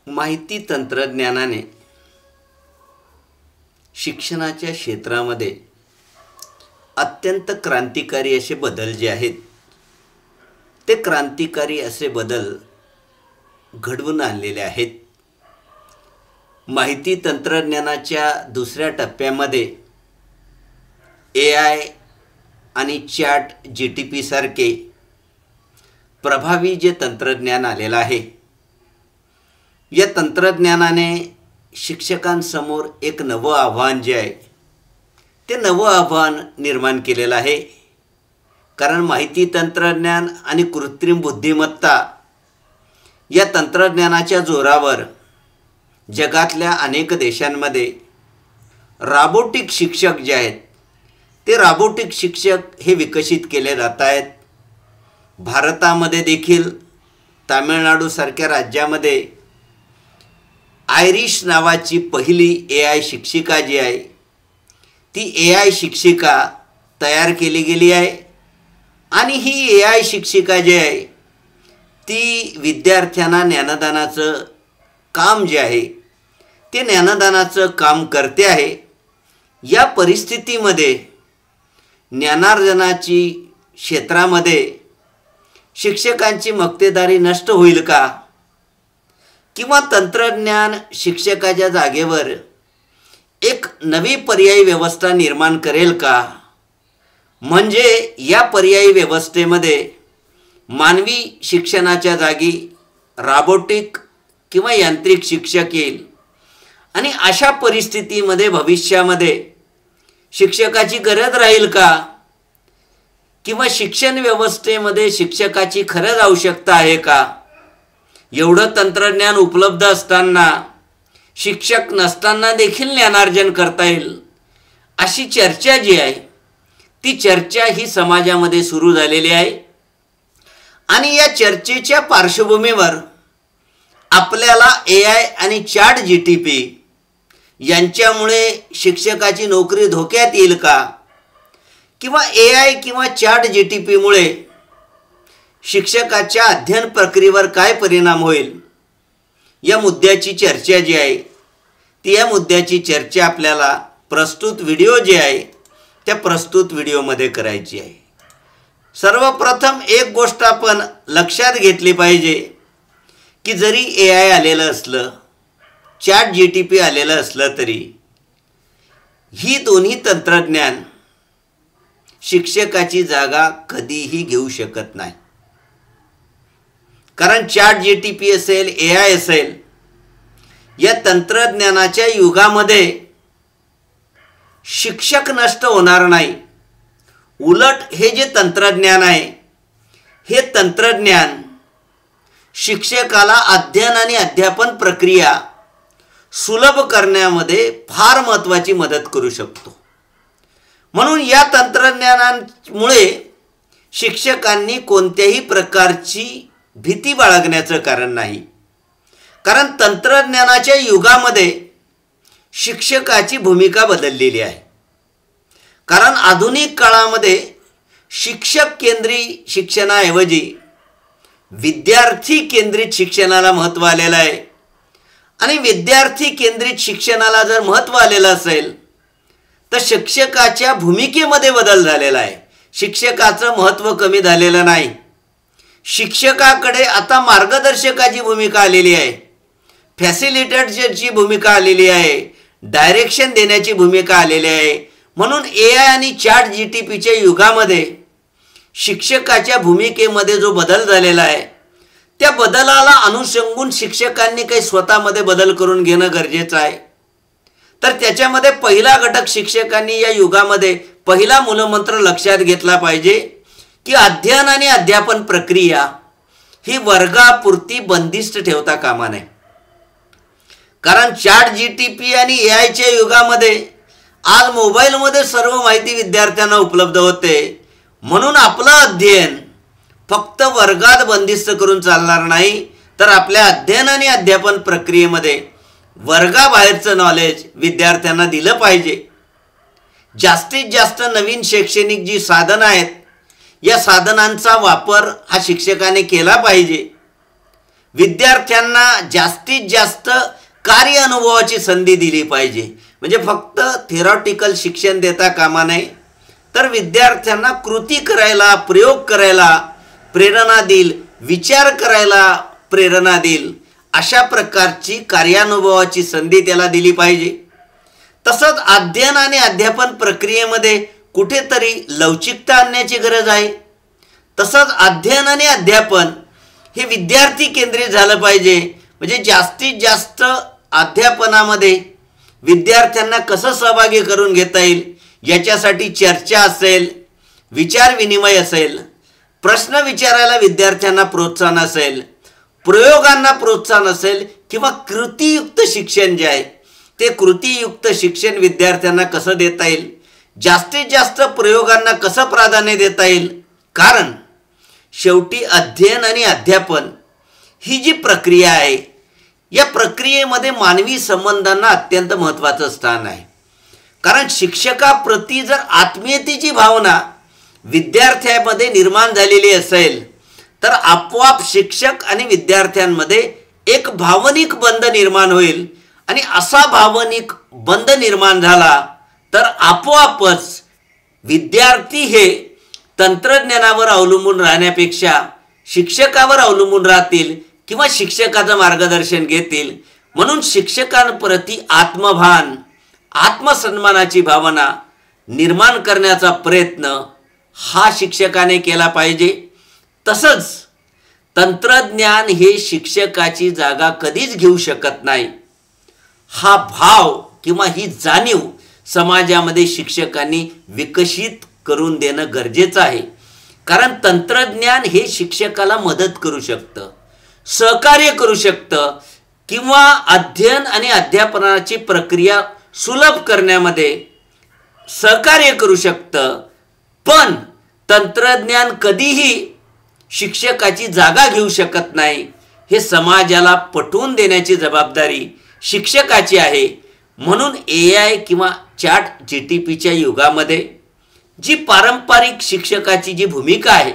माहिती तंत्रज्ञानाने शिक्षणाच्या क्षेत्रामध्ये अत्यंत क्रांतिकारी असे बदल जे आहेत ते क्रांतिकारी असे बदल घडवून आणलेले आहेत. माहिती तंत्रज्ञानाच्या दुसऱ्या टप्प्यामध्ये AI आणि ChatGPT सारखे प्रभावी जे तंत्रज्ञान आलेलं आहे, या तंत्रज्ञानाने शिक्षकांसमोर एक नवं आव्हान जे आहे ते नवं आव्हान निर्माण केलेलं आहे. कारण माहिती तंत्रज्ञान आणि कृत्रिम बुद्धिमत्ता या तंत्रज्ञानाच्या जोरावर जगातल्या अनेक देशांमध्ये रोबोटिक शिक्षक जे आहेत ते रोबोटिक शिक्षक हे विकसित केले जात आहेत. भारतामध्ये देखील तामिळनाडूसारख्या राज्यामध्ये आयरिश नावाची पहिली AI शिक्षिका जी आहे ती AI शिक्षिका तयार केली गेली आहे. आणि ही AI शिक्षिका जी आहे ती विद्यार्थ्यांना ज्ञानदानाचं काम जे आहे ते ज्ञानदानाचं काम करते आहे. या परिस्थितीमध्ये ज्ञानार्जनाची क्षेत्रामध्ये शिक्षकांची मक्तेदारी नष्ट होईल का, किंवा तंत्रज्ञान शिक्षकाच्या जागेवर एक नवी पर्यायी व्यवस्था निर्माण करेल का? म्हणजे या पर्यायी व्यवस्थेमध्ये मानवी शिक्षणाच्या जागी रोबोटिक किंवा यांत्रिक शिक्षक येईल. आणि अशा परिस्थितीमध्ये भविष्यामध्ये शिक्षकाची गरज राहील का, किंवा शिक्षण व्यवस्थेमध्ये शिक्षकाची खरंच आवश्यकता आहे का? एवढं तंत्रज्ञान उपलब्ध असताना शिक्षक नसताना देखील ज्ञानार्जन करता येईल अशी चर्चा जी आहे ती चर्चा ही समाजामध्ये सुरू झालेली आहे. आणि या चर्चेच्या पार्श्वभूमीवर आपल्याला AI आणि ChatGPT यांच्यामुळे शिक्षकाची नोकरी धोक्यात येईल का, किंवा AI किंवा ChatGPTमुळे शिक्षकाच्या अध्ययन प्रक्रियेवर काय परिणाम होईल, या मुद्द्याची चर्चा जी आहे ती या मुद्द्याची चर्चा आपल्याला प्रस्तुत व्हिडिओ जे आहे त्या प्रस्तुत व्हिडिओमध्ये करायची आहे. सर्वप्रथम एक गोष्ट आपण लक्षात घेतली पाहिजे की जरी AI आलेलं असलं, ChatGPT आलेलं असलं तरी ही दोन्ही तंत्रज्ञान शिक्षकाची जागा कधीही घेऊ शकत नाही. कारण ChatGPT असेल, AI असेल, या तंत्रज्ञानाच्या युगामध्ये शिक्षक नष्ट होणार नाही. उलट हे जे तंत्रज्ञान आहे हे तंत्रज्ञान शिक्षकाला अध्ययन आणि अध्यापन प्रक्रिया सुलभ करण्यामध्ये फार महत्त्वाची मदत करू शकतो. म्हणून या तंत्रज्ञानामुळे शिक्षकांनी कोणत्याही प्रकारची भीती बाळगण्याचं कारण नाही. कारण तंत्रज्ञानाच्या युगामध्ये शिक्षकाची भूमिका बदललेली आहे. कारण आधुनिक काळामध्ये शिक्षक केंद्रित शिक्षणाऐवजी विद्यार्थी केंद्रित शिक्षणाला महत्त्व आलेलं आहे. आणि विद्यार्थी केंद्रित शिक्षणाला जर महत्त्व आलेलं असेल तर शिक्षकाच्या भूमिकेमध्ये बदल झालेला आहे. शिक्षकाचं महत्त्व कमी झालेलं नाही. शिक्षकाकडे आता मार्गदर्शकाची भूमिका आलेली आहे, फॅसिलिटेटरची भूमिका आलेली आहे, डायरेक्शन देण्याची भूमिका आलेली आहे. म्हणून AI आणि ChatGPTच्या युगामध्ये शिक्षकाच्या भूमिकेमध्ये जो बदल झालेला आहे त्या बदलाला अनुसंगून शिक्षकांनी काही स्वतःमध्ये बदल करून घेणं गरजेचं आहे. तर त्याच्यामध्ये पहिला घटक शिक्षकांनी या युगामध्ये पहिला मूलमंत्र लक्षात घेतला पाहिजे की अध्ययन आणि अध्यापन प्रक्रिया ही वर्गापुरती बंदिस्त ठेवता कामा नये. कारण ChatGPT आणि AIच्या युगामध्ये आज मोबाईलमध्ये सर्व माहिती विद्यार्थ्यांना उपलब्ध होते. म्हणून आपलं अध्ययन फक्त वर्गात बंदिस्त करून चालणार नाही, तर आपल्या अध्ययन आणि अध्यापन प्रक्रियेमध्ये वर्गाबाहेरचं नॉलेज विद्यार्थ्यांना दिलं पाहिजे. जास्तीत जास्त नवीन शैक्षणिक जी साधनं आहेत या साधनांचा वापर हा शिक्षकाने केला पाहिजे. विद्यार्थ्यांना जास्तीत जास्त कार्य अनुभवाची संधी दिली पाहिजे. म्हणजे फक्त थेरॉटिकल शिक्षण देता कामा नये, तर विद्यार्थ्यांना कृती करायला, प्रयोग करायला प्रेरणा देईल, विचार करायला प्रेरणा देईल, अशा प्रकारची कार्यानुभवाची संधी त्याला दिली पाहिजे. तसंच अध्ययन आणि अध्यापन प्रक्रियेमध्ये कुठेतरी लवचिकता आणण्याची गरज आहे. तसंच अध्ययन आणि अध्यापन हे विद्यार्थी केंद्रित झालं पाहिजे. म्हणजे जास्तीत जास्त अध्यापनामध्ये विद्यार्थ्यांना कसं सहभागी करून घेता येईल याच्यासाठी चर्चा असेल, विचार विनिमय असेल, प्रश्न विचारायला विद्यार्थ्यांना प्रोत्साहन असेल, प्रयोगांना प्रोत्साहन असेल, किंवा कृतीयुक्त शिक्षण जे आहे ते कृतीयुक्त शिक्षण विद्यार्थ्यांना कसं देता येईल, जास्तीत जास्त प्रयोगांना कसं प्राधान्य देता येईल. कारण शेवटी अध्ययन आणि अध्यापन ही जी प्रक्रिया आहे, या प्रक्रियेमध्ये मानवी संबंधांना अत्यंत महत्त्वाचं स्थान आहे. कारण शिक्षकाप्रती जर आत्मीयतेची भावना विद्यार्थ्यांमध्ये निर्माण झालेली असेल, तर आपोआप शिक्षक आणि विद्यार्थ्यांमध्ये एक भावनिक बंध निर्माण होईल. आणि असा भावनिक बंध निर्माण झाला तर आपोआपच विद्यार्थी हे तंत्रज्ञानावर अवलंबून राहण्यापेक्षा शिक्षकावर अवलंबून राहतील किंवा शिक्षकाचं मार्गदर्शन घेतील. म्हणून शिक्षकांप्रती आत्मभान, आत्मसन्मानाची भावना निर्माण करण्याचा प्रयत्न हा शिक्षकाने केला पाहिजे. तसंच तंत्रज्ञान हे शिक्षकाची जागा कधीच घेऊ शकत नाही, हा भाव किंवा ही जाणीव समाजामध्ये शिक्षकांनी विकसित करून देणं गरजेचं आहे. कारण तंत्रज्ञान हे शिक्षकाला मदत करू शकतं, सहकार्य करू शकतं, किंवा अध्ययन आणि अध्यापनाची प्रक्रिया सुलभ करण्यामध्ये सहकार्य करू शकतं. पण तंत्रज्ञान कधीही शिक्षकाची जागा घेऊ शकत नाही. हे समाजाला पटवून देण्याची जबाबदारी शिक्षकाची आहे. म्हणून AI किंवा ChatGPTच्या युगामध्ये जी पारंपरिक शिक्षकाची जी भूमिका आहे,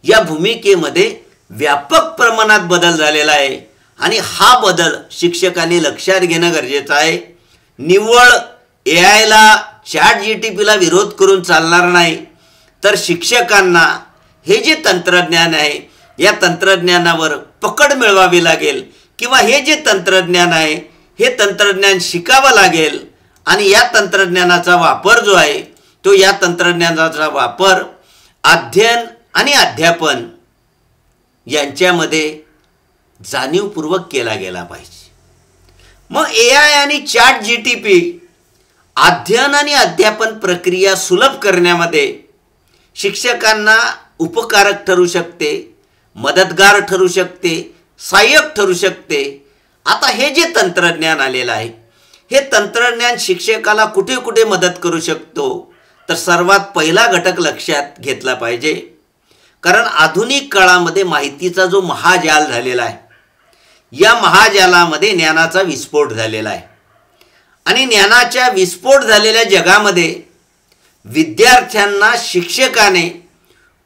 या भूमिकेमध्ये व्यापक प्रमाणात बदल झालेला आहे. आणि हा बदल शिक्षकांनी लक्षात घेणं गरजेचं आहे. निव्वळ AIला, ChatGPTला विरोध करून चालणार नाही, तर शिक्षकांना हे जे तंत्रज्ञान आहे या तंत्रज्ञानावर पकड मिळवावी लागेल, किंवा हे जे तंत्रज्ञान आहे हे तंत्रज्ञान शिकावं लागेल. आणि या तंत्रज्ञानाचा वापर जो आहे तो या तंत्रज्ञानाचा वापर अध्ययन आणि अध्यापन यांच्यामध्ये जाणीवपूर्वक केला गेला पाहिजे. मग AI आणि ChatGPT अध्ययन आणि अध्यापन प्रक्रिया सुलभ करण्यामध्ये शिक्षकांना उपकारक ठरू शकते, मदतगार ठरू शकते, सहाय्यक ठरू शकते. आता हे जे तंत्रज्ञान आलेलं आहे हे तंत्रज्ञान शिक्षकाला कुठे कुठे मदत करू शकतो, तर सर्वात पहिला घटक लक्षात घेतला पाहिजे. कारण आधुनिक काळामध्ये माहितीचा जो महाजाल झालेला आहे, या महाजालामध्ये ज्ञानाचा विस्फोट झालेला आहे. आणि ज्ञानाच्या विस्फोट झालेल्या जगामध्ये विद्यार्थ्यांना शिक्षकाने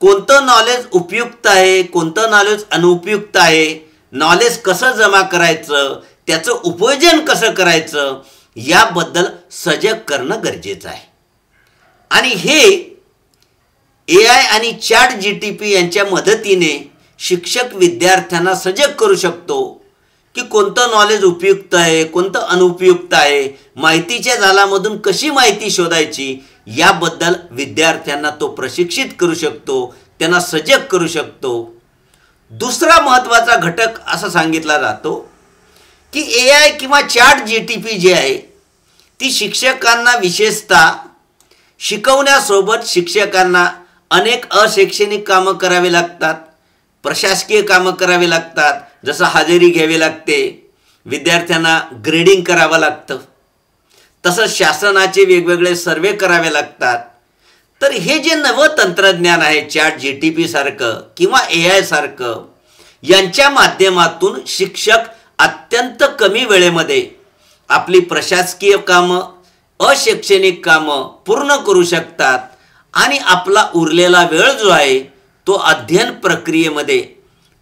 कोणतं नॉलेज उपयुक्त आहे, कोणतं नॉलेज अनुपयुक्त आहे, नॉलेज कसं जमा करायचं, त्याचं उपयोजन कसं करायचं याबद्दल सजग करणं गरजेचं आहे. आणि हे AI आणि ChatGPT यांच्या मदतीने शिक्षक विद्यार्थ्यांना सजग करू शकतो की कोणतं नॉलेज उपयुक्त आहे, कोणतं अनुपयुक्त आहे, माहितीच्या जालामधून कशी माहिती शोधायची याबद्दल विद्यार्थ्यांना तो प्रशिक्षित करू शकतो, त्यांना सजग करू शकतो. दुसरा महत्त्वाचा घटक असा सांगितला जातो की AI किंवा ChatGPT जे आहे ती शिक्षकांना विशेषतः शिकवण्यासोबत शिक्षकांना अनेक अशैक्षणिक कामं करावी लागतात, प्रशासकीय कामं करावी लागतात, जसं हजेरी घ्यावी लागते, विद्यार्थ्यांना ग्रेडिंग करावं लागतं, तसंच शासनाचे वेगवेगळे सर्वे करावे लागतात. तर हे जे नवं तंत्रज्ञान आहे ChatGPT सारखं किंवा AI सारखं, यांच्या माध्यमातून शिक्षक अत्यंत कमी वेळेमध्ये आपली प्रशासकीय कामं, अशैक्षणिक कामं पूर्ण करू शकतात. आणि आपला उरलेला वेळ जो आहे तो अध्ययन प्रक्रियेमध्ये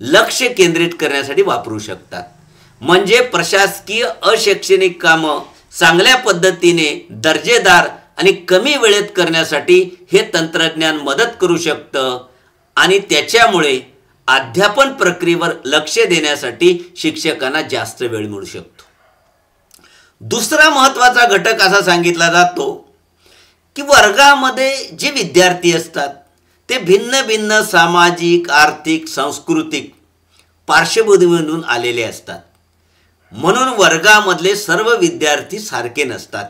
लक्ष केंद्रित करण्यासाठी वापरू शकतात. म्हणजे प्रशासकीय अशैक्षणिक कामं चांगल्या पद्धतीने दर्जेदार आणि कमी वेळेत करण्यासाठी हे तंत्रज्ञान मदत करू शकतं आणि त्याच्यामुळे अध्यापन प्रक्रियेवर लक्ष देण्यासाठी शिक्षकांना जास्त वेळ मिळू शकतो. दुसरा महत्त्वाचा घटक असा सांगितला जातो की वर्गामध्ये जे विद्यार्थी असतात ते भिन्न भिन्न सामाजिक, आर्थिक, सांस्कृतिक पार्श्वभूमीतून आलेले असतात. म्हणून वर्गामधले सर्व विद्यार्थी सारखे नसतात.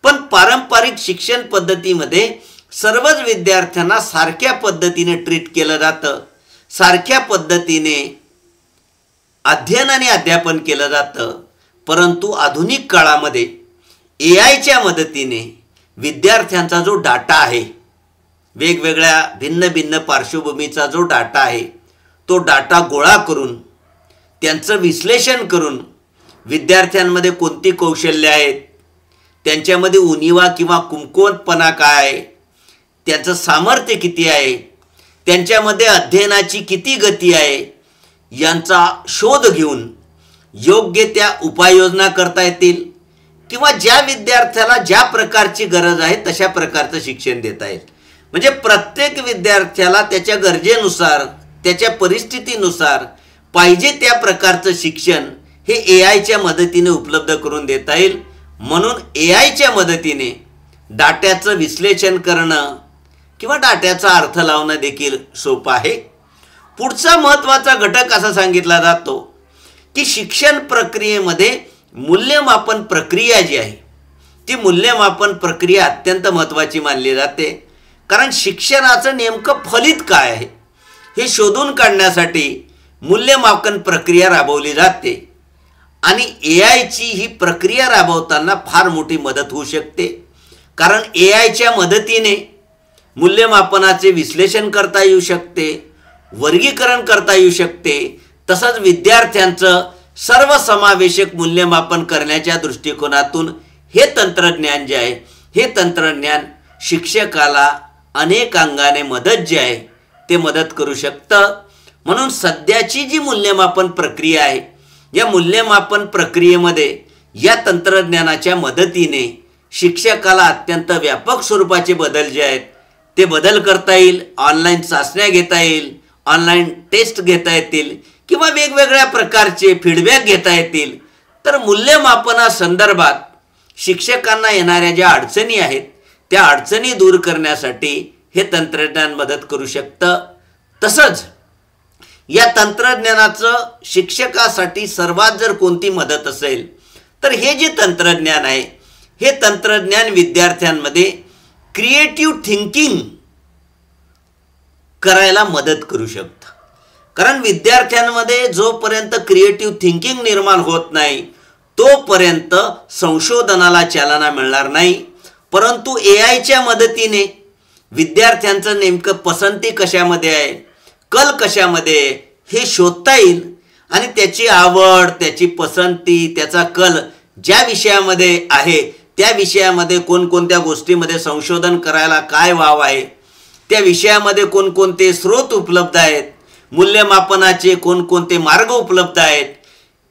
पण पारंपरिक शिक्षण पद्धतीमध्ये सर्वच विद्यार्थ्यांना सारख्या पद्धतीने ट्रीट केलं जातं, सारख्या पद्धतीने अध्ययन आणि अध्यापन केलं जातं. परंतु आधुनिक काळामध्ये AIच्या मदतीने विद्यार्थ्यांचा जो डाटा आहे, वेगवेगळ्या भिन्न भिन्न पार्श्वभूमीचा जो डाटा आहे, तो डाटा गोळा करून त्यांचं विश्लेषण करून विद्यार्थ्यांमध्ये कोणती कौशल्य आहेत, त्यांच्यामध्ये उणिवा किंवा कमकुवतपणा काय आहे, त्यांचं सामर्थ्य किती आहे, त्यांच्यामध्ये अध्ययनाची किती गती आहे, यांचा शोध घेऊन योग्य त्या उपाययोजना करता येतील किंवा ज्या विद्यार्थ्याला ज्या प्रकारची गरज आहे तशा प्रकारचं शिक्षण देता येईल. म्हणजे प्रत्येक विद्यार्थ्याला त्याच्या गरजेनुसार, त्याच्या परिस्थितीनुसार पाहिजे त्या प्रकारचं शिक्षण हे AIच्या मदतीने उपलब्ध करून देता येईल. म्हणून AIच्या मदतीने डाट्याचं विश्लेषण करणं किंवा डाट्याचा अर्थ लावणं देखील सोपं आहे. पुढचा महत्त्वाचा घटक असा सांगितला जातो की शिक्षण प्रक्रियेमध्ये मूल्यमापन प्रक्रिया जी आहे ती मूल्यमापन प्रक्रिया अत्यंत महत्त्वाची मानली जाते. कारण शिक्षणाचं नेमकं फलित काय आहे हे शोधून काढण्यासाठी मूल्यमापन प्रक्रिया राबवली जाते आणि AIची ही प्रक्रिया राबवताना फार मोठी मदत होऊ शकते. कारण AIच्या मदतीने मूल्यमापनाचे विश्लेषण करता येऊ शकते, वर्गीकरण करता येऊ शकते. तसंच विद्यार्थ्यांचं सर्वसमावेशक मूल्यमापन करण्याच्या दृष्टिकोनातून हे तंत्रज्ञान जे आहे हे तंत्रज्ञान शिक्षकाला अनेक अंगाने मदत जे आहे ते मदत करू शकतं. म्हणून सध्याची जी मूल्यमापन प्रक्रिया आहे या मूल्यमापन प्रक्रियेमध्ये या तंत्रज्ञानाच्या मदतीने शिक्षकाला अत्यंत व्यापक स्वरूपाचे बदल जे आहेत ते बदल करता येईल. ऑनलाईन चाचण्या घेता येईल, ऑनलाईन टेस्ट घेता येतील किंवा वेगवेगळ्या प्रकारचे फीडबॅक घेता येतील. तर मूल्यमापनासंदर्भात शिक्षकांना येणाऱ्या ज्या अडचणी आहेत त्या अडचणी दूर करण्यासाठी हे तंत्रज्ञान मदत करू शकतं. तसंच या तंत्रज्ञानाचं शिक्षकासाठी सर्वात जर कोणती मदत असेल तर हे जे तंत्रज्ञान आहे हे तंत्रज्ञान विद्यार्थ्यांमध्ये क्रिएटिव्ह थिंकिंग करायला मदत करू शकतं. कारण विद्यार्थ्यांमध्ये जोपर्यंत क्रिएटिव्ह थिंकिंग निर्माण होत नाही तोपर्यंत संशोधनाला चालना मिळणार नाही. परंतु AIच्या मदतीने विद्यार्थ्यांचं नेमकं पसंती कशामध्ये आहे, कल कशामध्ये आहे हे शोधता येईल आणि त्याची आवड, त्याची पसंती, त्याचा कल ज्या विषयामध्ये आहे त्या विषयामध्ये कोणकोणत्या गोष्टीमध्ये संशोधन करायला काय वाव आहे, त्या विषयामध्ये कोणकोणते स्रोत उपलब्ध आहेत, मूल्यमापनाचे कोणकोणते मार्ग उपलब्ध आहेत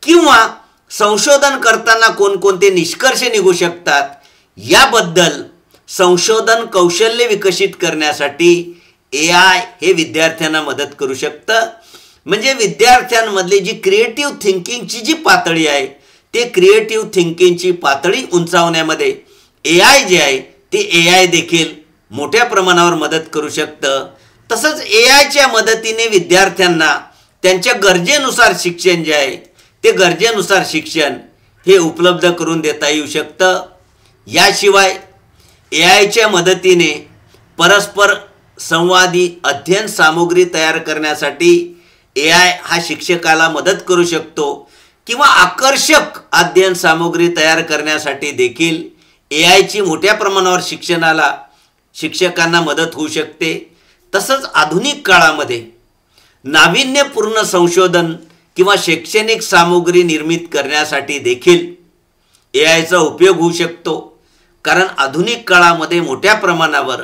किंवा संशोधन करताना कोणकोणते निष्कर्ष निघू शकतात, याबद्दल संशोधन कौशल्य विकसित करण्यासाठी AI हे विद्यार्थ्यांना मदत करू शकतं. म्हणजे विद्यार्थ्यांमधली जी क्रिएटिव्ह थिंकिंगची जी पातळी आहे ते क्रिएटिव्ह थिंकिंगची पातळी उंचावण्यामध्ये AI जे आहे ते AI देखील मोठ्या प्रमाणावर मदत करू शकतं. तसंच AIच्या मदतीने विद्यार्थ्यांना त्यांच्या गरजेनुसार शिक्षण जे आहे ते गरजेनुसार शिक्षण हे उपलब्ध करून देता येऊ शकतं. याशिवाय AIच्या मदतीने परस्पर संवादी अध्ययन सामुग्री तयार करण्यासाठी AI हा शिक्षकाला मदत करू शकतो किंवा आकर्षक अध्ययन सामुग्री तयार करण्यासाठी देखील AIची मोठ्या प्रमाणावर शिक्षकांना मदत होऊ शकते. तसंच आधुनिक काळामध्ये नाविन्यपूर्ण संशोधन किंवा शैक्षणिक सामुग्री निर्मित करण्यासाठी देखील AIचा उपयोग होऊ शकतो. कारण आधुनिक काळामध्ये मोठ्या प्रमाणावर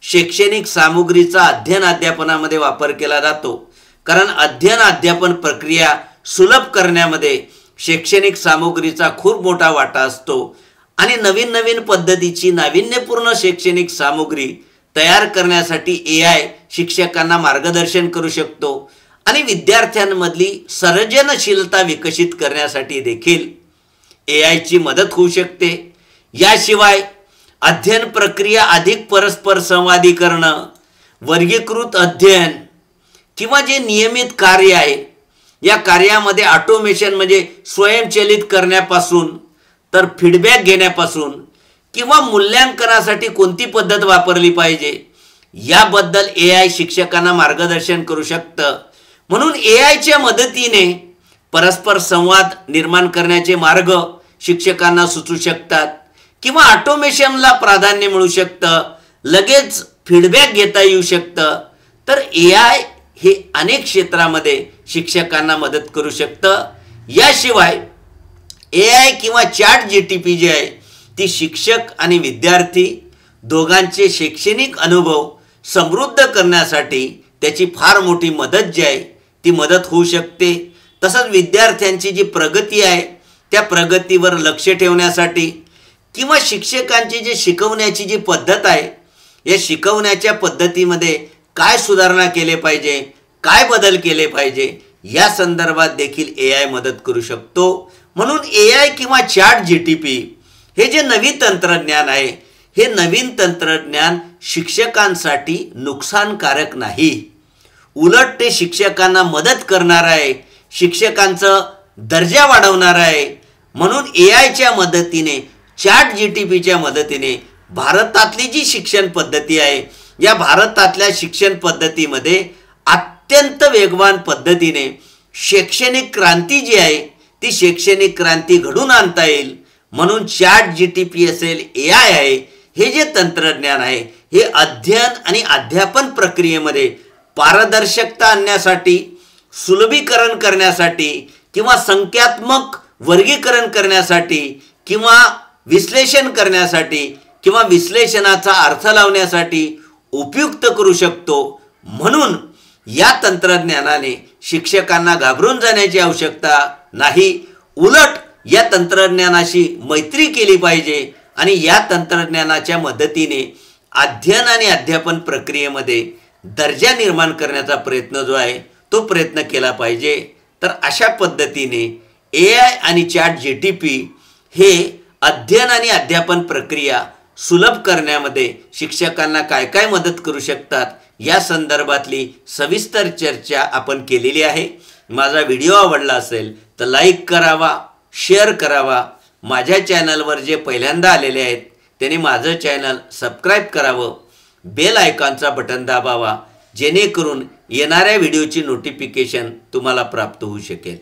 शैक्षणिक सामुग्रीचा अध्ययन अध्यापनामध्ये वापर केला जातो. कारण अध्ययन अध्यापन प्रक्रिया सुलभ करण्यामध्ये शैक्षणिक सामुग्रीचा खूप मोठा वाटा असतो आणि नवीन नवीन पद्धतीची नाविन्यपूर्ण शैक्षणिक सामुग्री तयार करण्यासाठी AI शिक्षकांना मार्गदर्शन करू शकतो आणि विद्यार्थ्यांमधली सर्जनशीलता विकसित करण्यासाठी देखील AI ची मदत होऊ शकते। याशिवाय अध्ययन प्रक्रिया अधिक परस्पर संवादी करणं, वर्गीकृत अध्ययन किंवा जे नियमित कार्य आहे या कार्यामध्ये ऑटोमेशन म्हणजे स्वयंचलित करण्यापासून तर फीडबॅक घेण्यापासून किंवा मूल्यांकनासाठी कोणती पद्धत वापरली पाहिजे याबद्दल AI शिक्षकांना मार्गदर्शन करू शकतं। म्हणून AI च्या मदतीने परस्पर संवाद निर्माण करण्याचे मार्ग शिक्षकांना सुचू शकतात किंवा ऑटोमेशनला प्राधान्य मिळू शकतं, लगेच फीडबॅक घेता येऊ शकतं। तर AI हे अनेक क्षेत्रामध्ये शिक्षकांना मदत करू शकतं। याशिवाय AI किंवा ChatGPT जे आहे ती शिक्षक आणि विद्यार्थी दोघांचे शैक्षणिक अनुभव समृद्ध करण्यासाठी त्याची फार मोठी मदत जी आहे ती मदत होऊ शकते। तसंच विद्यार्थ्यांची जी प्रगती आहे त्या प्रगतीवर लक्ष ठेवण्यासाठी किंवा शिक्षकांची जी शिकवण्याची जी पद्धत आहे या शिकवण्याच्या पद्धतीमध्ये काय सुधारणा केले पाहिजे, काय बदल केले पाहिजे या संदर्भात देखील AI मदत करू शकतो। म्हणून AI किंवा ChatGPT हे जे नवीन तंत्रज्ञान आहे हे नवीन तंत्रज्ञान शिक्षकांसाठी नुकसानकारक नाही, उलट ते शिक्षकांना मदत करणार आहे, शिक्षकांचा दर्जा वाढवणार आहे। म्हणून AI च्या मदतीने ChatGPTच्या मदतीने भारतातली जी शिक्षण पद्धती आहे या भारतातल्या शिक्षण पद्धतीमध्ये अत्यंत वेगवान पद्धतीने शैक्षणिक क्रांती जी आहे ती शैक्षणिक क्रांती घडून आणता येईल। म्हणून ChatGPT असेल, AI आहे, हे जे तंत्रज्ञान आहे हे अध्ययन आणि अध्यापन प्रक्रियेमध्ये पारदर्शकता आणण्यासाठी, सुलभीकरण करण्यासाठी किंवा संख्यात्मक वर्गीकरण करण्यासाठी किंवा विश्लेषण करण्यासाठी किंवा विश्लेषणाचा अर्थ लावण्यासाठी उपयुक्त करू शकतो। म्हणून या तंत्रज्ञानाने शिक्षकांना घाबरून जाण्याची आवश्यकता नाही, उलट या तंत्रज्ञानाशी मैत्री केली पाहिजे आणि या तंत्रज्ञानाच्या मदतीने अध्ययन आणि अध्यापन प्रक्रियेमध्ये दर्जा निर्माण करण्याचा प्रयत्न जो आहे तो प्रयत्न केला पाहिजे। तर अशा पद्धतीने AI आणि ChatGPT हे अध्ययन आणि अध्यापन प्रक्रिया सुलभ करण्यामध्ये शिक्षकांना काय काय मदत करू शकतात या संदर्भातली सविस्तर चर्चा आपण केलेली आहे। माझा व्हिडिओ आवडला असेल तर लाईक करावा, शेअर करावा। माझ्या चॅनलवर जे पहिल्यांदा आलेले आहेत त्यांनी माझं चॅनल सबस्क्राईब करावं, बेल आयकॉनचा बटन दाबावा जेणेकरून येणाऱ्या व्हिडिओची नोटिफिकेशन तुम्हाला प्राप्त होऊ शकेल।